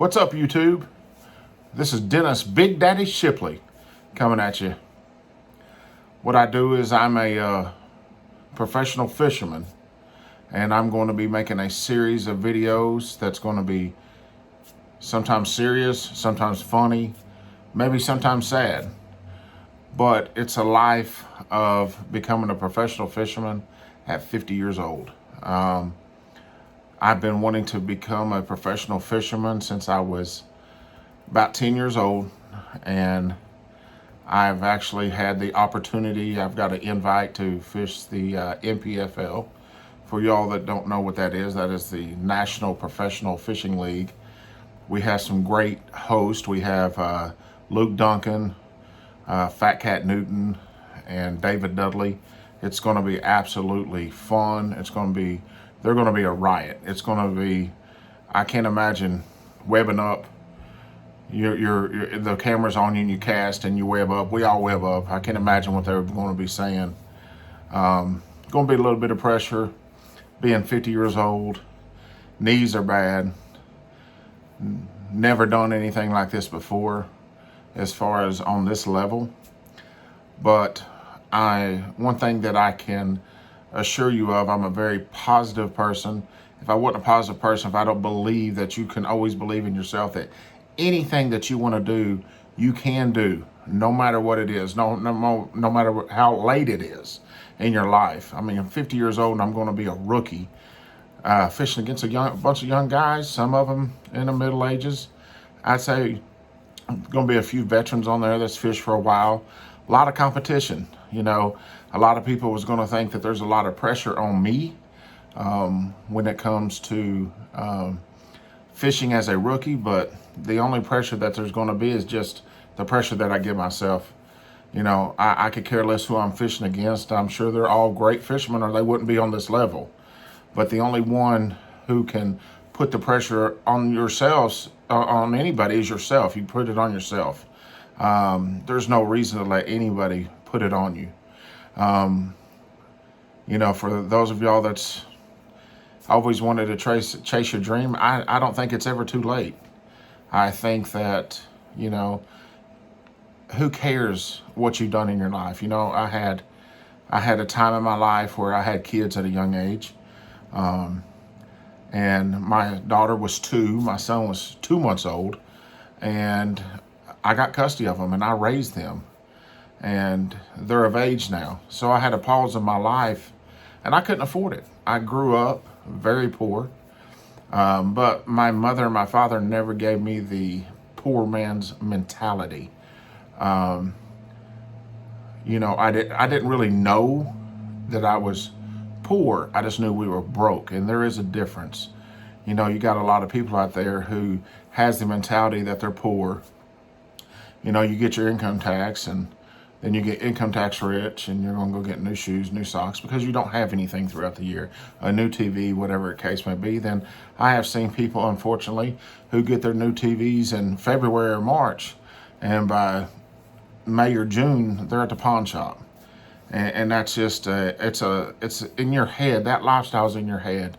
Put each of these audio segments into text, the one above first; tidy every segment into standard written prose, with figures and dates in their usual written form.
What's up, YouTube? This is Dennis Big Daddy Shipley coming at you. What I do is I'm a professional fisherman, and I'm going to be making a series of videos that's going to be sometimes serious, sometimes funny, maybe sometimes sad. But it's a life of becoming a professional fisherman at 50 years old. I've been wanting to become a professional fisherman since I was about 10 years old, and I've actually had the opportunity. I've got an invite to fish the NPFL. For y'all that don't know what that is the National Professional Fishing League. We have some great hosts. We have Luke Duncan, Fat Cat Newton, and David Dudley. It's going to be absolutely fun. They're going to be a riot. It's going to be, I can't imagine webbing up. The camera's on you and you cast and you web up. We all web up. I can't imagine what they're going to be saying. Going to be a little bit of pressure. Being 50 years old, knees are bad. Never done anything like this before, as far as on this level. But one thing that I can assure you of, I'm a very positive person. If I wasn't a positive person, if I don't believe that you can always believe in yourself, that anything that you want to do, you can do, no matter what it is, no matter how late it is in your life. I mean, I'm 50 years old and I'm going to be a rookie fishing against a bunch of young guys, some of them in the middle ages. I'd say going to be a few veterans on there that's fished for a while. A lot of competition. You know, a lot of people was going to think that there's a lot of pressure on me when it comes to fishing as a rookie, but the only pressure that there's going to be is just the pressure that I give myself. You know, I could care less who I'm fishing against. I'm sure they're all great fishermen or they wouldn't be on this level. But the only one who can put the pressure on yourselves, on anybody, is yourself. You put it on yourself. There's no reason to let anybody put it on you. You know, for those of y'all that's always wanted to chase your dream, I don't think it's ever too late. I think that, you know, who cares what you've done in your life? You know, I had a time in my life where I had kids at a young age. And my daughter was 2, my son was 2 months old, and I got custody of them and I raised them, and they're of age now. So I had a pause in my life and I couldn't afford it. I grew up very poor, but my mother and my father never gave me the poor man's mentality. You know, I didn't really know that I was poor. I just knew we were broke, and there is a difference. You know, you got a lot of people out there who has the mentality that they're poor. You know, you get your income tax, and then you get income tax rich, and you're going to go get new shoes, new socks, because you don't have anything throughout the year, a new TV, whatever the case may be. Then I have seen people, unfortunately, who get their new TVs in February or March, and by May or June, they're at the pawn shop. And that's just, it's in your head. That lifestyle's in your head.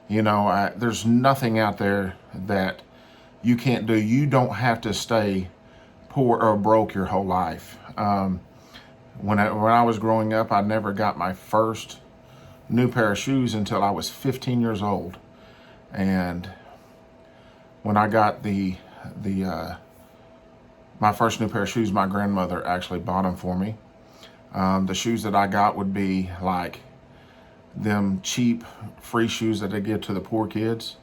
You know, there's nothing out there that you can't do. You don't have to stay poor or broke your whole life. When I was growing up, I never got my first new pair of shoes until I was 15 years old. And when I got my first new pair of shoes, my grandmother actually bought them for me. The shoes that I got would be like them cheap free shoes that they give to the poor kids,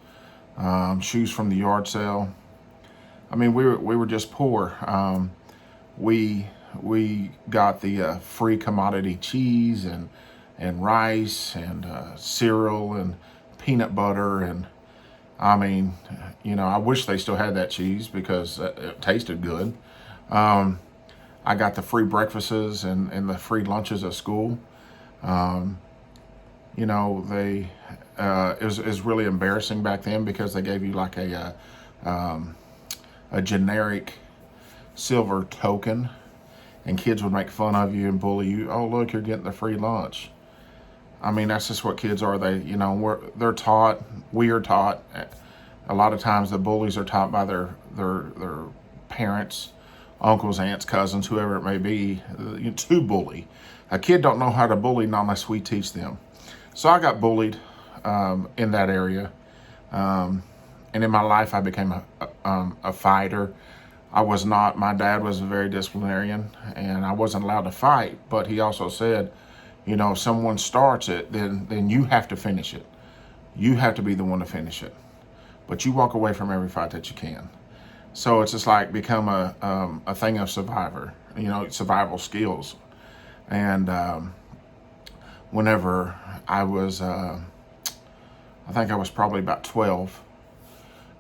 shoes from the yard sale. I mean, we were just poor. We got the free commodity cheese and rice and cereal and peanut butter, and I mean, you know, I wish they still had that cheese because it tasted good. I got the free breakfasts and the free lunches at school. You know, it was really embarrassing back then because they gave you like a generic silver token, and kids would make fun of you and bully you. Oh, look, you're getting the free lunch. I mean, that's just what kids are. They, you know, we are taught A lot of times the bullies are taught by their parents, uncles, aunts, cousins, whoever it may be, to bully. A kid don't know how to bully not unless we teach them. So I got bullied in that area. And in my life, I became a fighter. I was not, my dad was a very disciplinarian, and I wasn't allowed to fight, but he also said, if someone starts it, then you have to finish it. You have to be the one to finish it. But you walk away from every fight that you can. So it's just like become a thing of survival skills. And whenever I was, I think I was probably about 12.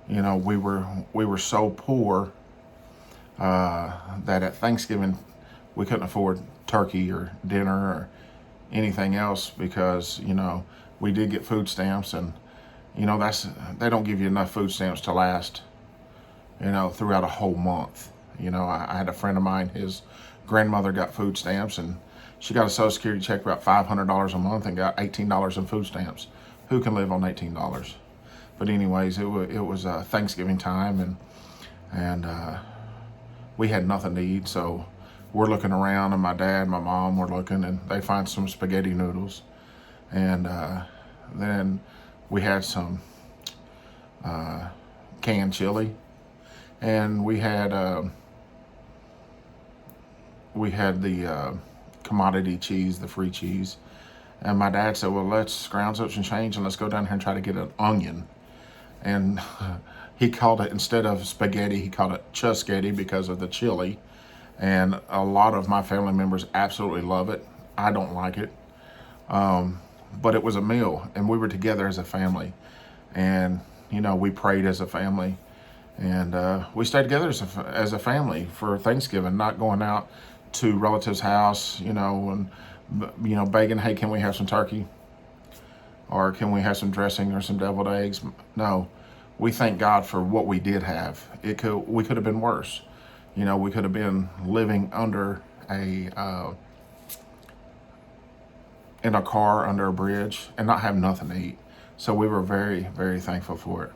We were so poor that at Thanksgiving we couldn't afford turkey or dinner or anything else because we did get food stamps, and they don't give you enough food stamps to last throughout a whole month. I had a friend of mine, his grandmother got food stamps, and she got a Social Security check for about $500 a month and got $18 in food stamps. Who can live on $18? But anyways, it was Thanksgiving time, and we had nothing to eat, so we're looking around, and my dad and my mom were looking, and they find some spaghetti noodles, and then we had some canned chili, and we had the commodity cheese, the free cheese. And my dad said, well, let's scrounge up some change and let's go down here and try to get an onion. And he called it, instead of spaghetti, he called it chusketty because of the chili. And a lot of my family members absolutely love it. I don't like it. But it was a meal, and we were together as a family. And, we prayed as a family. And we stayed together as a family for Thanksgiving, not going out to relatives' house, and, begging, hey, can we have some turkey? Or can we have some dressing or some deviled eggs? No, we thank God for what we did have. We could have been worse. We could have been living under in a car under a bridge and not have nothing to eat. So we were very, very thankful for it.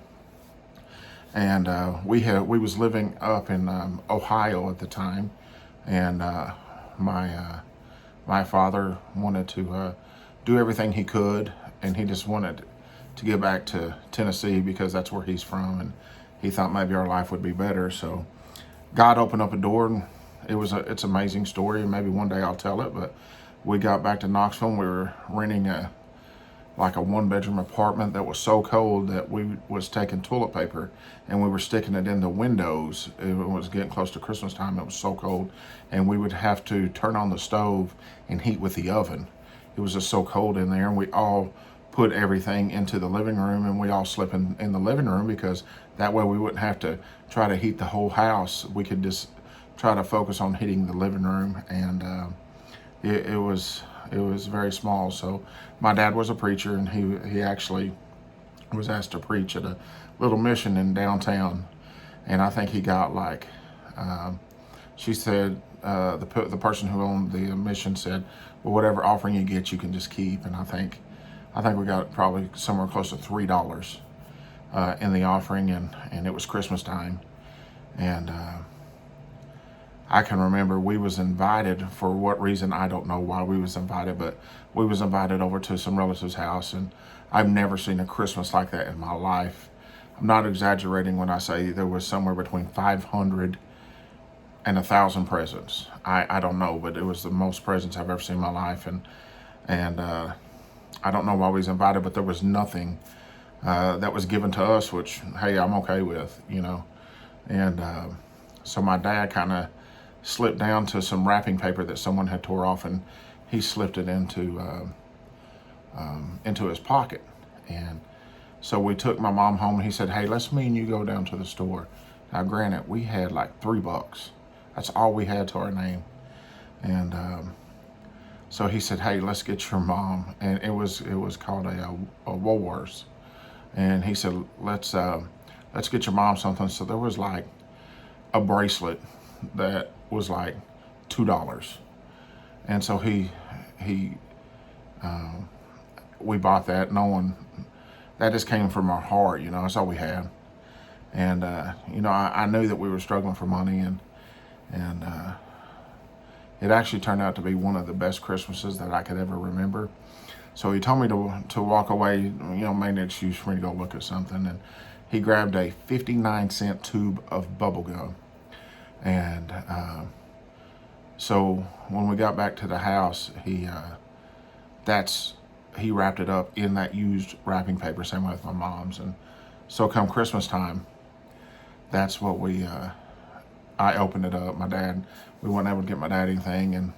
And we was living up in Ohio at the time, and my father wanted to do everything he could, and he just wanted to get back to Tennessee because that's where he's from, and he thought maybe our life would be better. So God opened up a door, and it's an amazing story, and maybe one day I'll tell it. But we got back to Knoxville, and we were renting a 1-bedroom apartment that was so cold that we was taking toilet paper and we were sticking it in the windows. It was getting close to Christmas time. It was so cold, and we would have to turn on the stove and heat with the oven. It was just so cold in there, and we all put everything into the living room, and we all slept in the living room because that way we wouldn't have to try to heat the whole house. We could just try to focus on heating the living room, and it was very small. So my dad was a preacher, and he actually was asked to preach at a little mission in downtown, and I think he got she said, the person who owned the mission said, well, whatever offering you get, you can just keep. And I think we got probably somewhere close to $3 in the offering, and it was Christmas time, and I can remember we was invited, for what reason, I don't know why we was invited, but we was invited over to some relative's house, and I've never seen a Christmas like that in my life. I'm not exaggerating when I say there was somewhere between 500 and 1,000 presents. I don't know, but it was the most presents I've ever seen in my life, and I don't know why we was invited, but there was nothing that was given to us, which, hey, I'm okay with, and so my dad kind of slipped down to some wrapping paper that someone had tore off, and he slipped it into his pocket. And so we took my mom home, and he said, hey, let's me and you go down to the store. Now, granted, we had like $3. That's all we had to our name. And so he said, hey, let's get your mom. And it was called a Woolworths. And he said, let's get your mom something. So there was like a bracelet that was like $2. And so we bought that. That just came from our heart, that's all we had. And I knew that we were struggling for money, and it actually turned out to be one of the best Christmases that I could ever remember. So he told me to walk away, made an excuse for me to go look at something, and he grabbed a 59-cent tube of bubble gum. And so when we got back to the house, he wrapped it up in that used wrapping paper, same way with my mom's. And so come Christmas time, that's what I opened it up. We weren't able to get my dad anything, and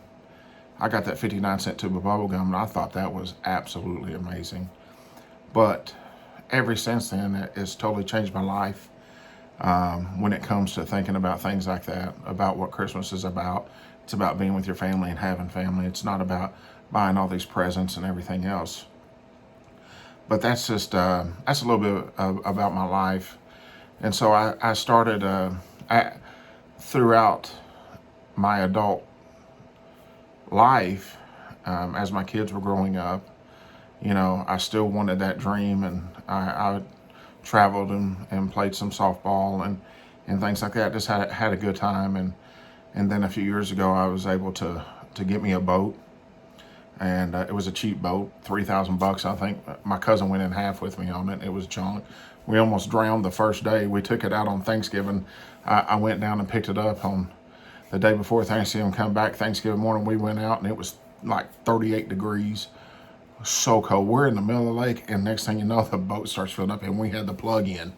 I got that 59-cent tube of bubble gum, and I thought that was absolutely amazing. But ever since then, it's totally changed my life when it comes to thinking about things like that, about what Christmas is about. It's about being with your family and having family. It's not about buying all these presents and everything else. But that's just, that's a little bit about my life. And so I started, throughout my adult life, as my kids were growing up, I still wanted that dream, and I traveled and played some softball and things like that. Just had a good time, and then a few years ago I was able to get me a boat, and it was a cheap boat, $3,000 I think. My cousin went in half with me on it. It was junk. We almost drowned the first day. We took it out on Thanksgiving. I went down and picked it up on the day before Thanksgiving. Come back Thanksgiving morning, we went out, and it was like 38 degrees. So cold. We're in the middle of the lake, and next thing you know, the boat starts filling up, and we had the plug in.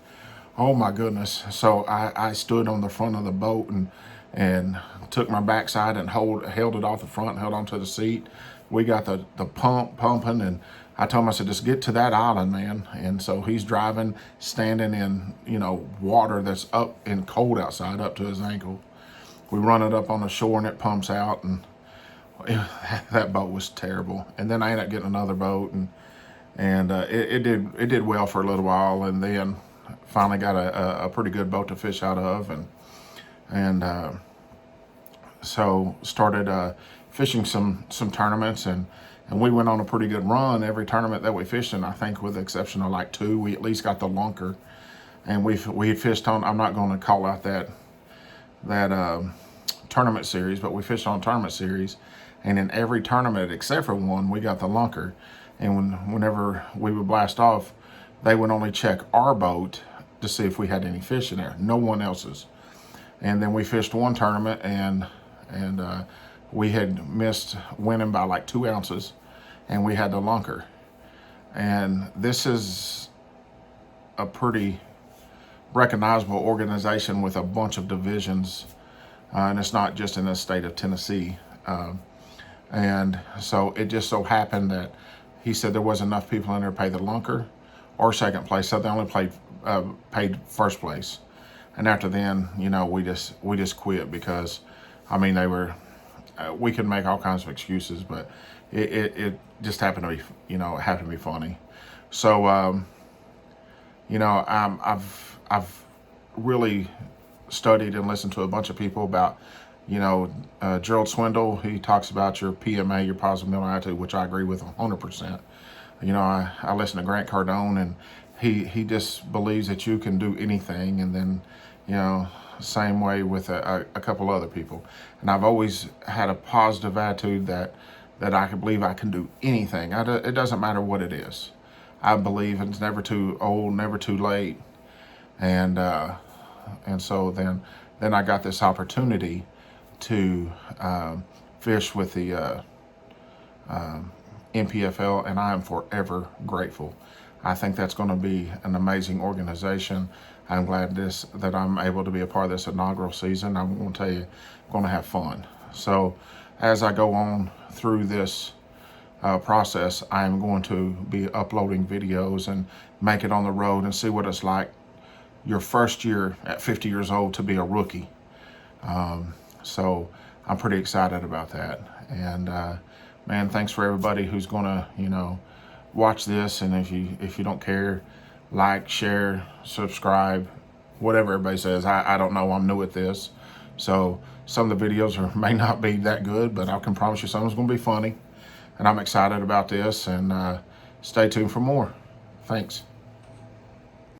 Oh my goodness. So I stood on the front of the boat and took my backside and held it off the front and held onto the seat. We got the pump pumping, and I told him, I said, just get to that island, man. And so he's driving, standing in, water that's up and cold outside up to his ankle. We run it up on the shore, and it pumps out, and that boat was terrible. And then I ended up getting another boat, and it did well for a little while, and then finally got a pretty good boat to fish out of, and so started fishing some tournaments, and we went on a pretty good run. Every tournament that we fished in, I think with the exception of like 2, we at least got the lunker. And we fished on, I'm not going to call out that tournament series, but we fished on tournament series, and in every tournament except for one, we got the lunker. And whenever we would blast off, they would only check our boat to see if we had any fish in there, no one else's. And then we fished one tournament, and we had missed winning by like 2 ounces, and we had the lunker. And this is a pretty recognizable organization with a bunch of divisions, and it's not just in the state of Tennessee. And so it just so happened that he said there wasn't enough people in there to pay the lunker or second place, so they only paid first place. And after then, we just quit because, they were, we could make all kinds of excuses, but it just happened to be, it happened to be funny. So, I've really studied and listened to a bunch of people about, Gerald Swindle. He talks about your PMA, your positive mental attitude, which I agree with 100%. I listen to Grant Cardone, and he just believes that you can do anything. And then, same way with a couple other people. And I've always had a positive attitude that I can believe I can do anything. It doesn't matter what it is. I believe it's never too old, never too late. And so then I got this opportunity to fish with the NPFL, and I am forever grateful. I think that's going to be an amazing organization. I'm glad that I'm able to be a part of this inaugural season. I'm going to tell you, I'm going to have fun. So as I go on through this process, I am going to be uploading videos and make it on the road and see what it's like your first year at 50 years old to be a rookie. So I'm pretty excited about that. And man, thanks for everybody who's gonna, watch this. And if you don't care, like, share, subscribe, whatever everybody says. I don't know, I'm new at this. So some of the videos may not be that good, but I can promise you something's gonna be funny. And I'm excited about this, and stay tuned for more. Thanks.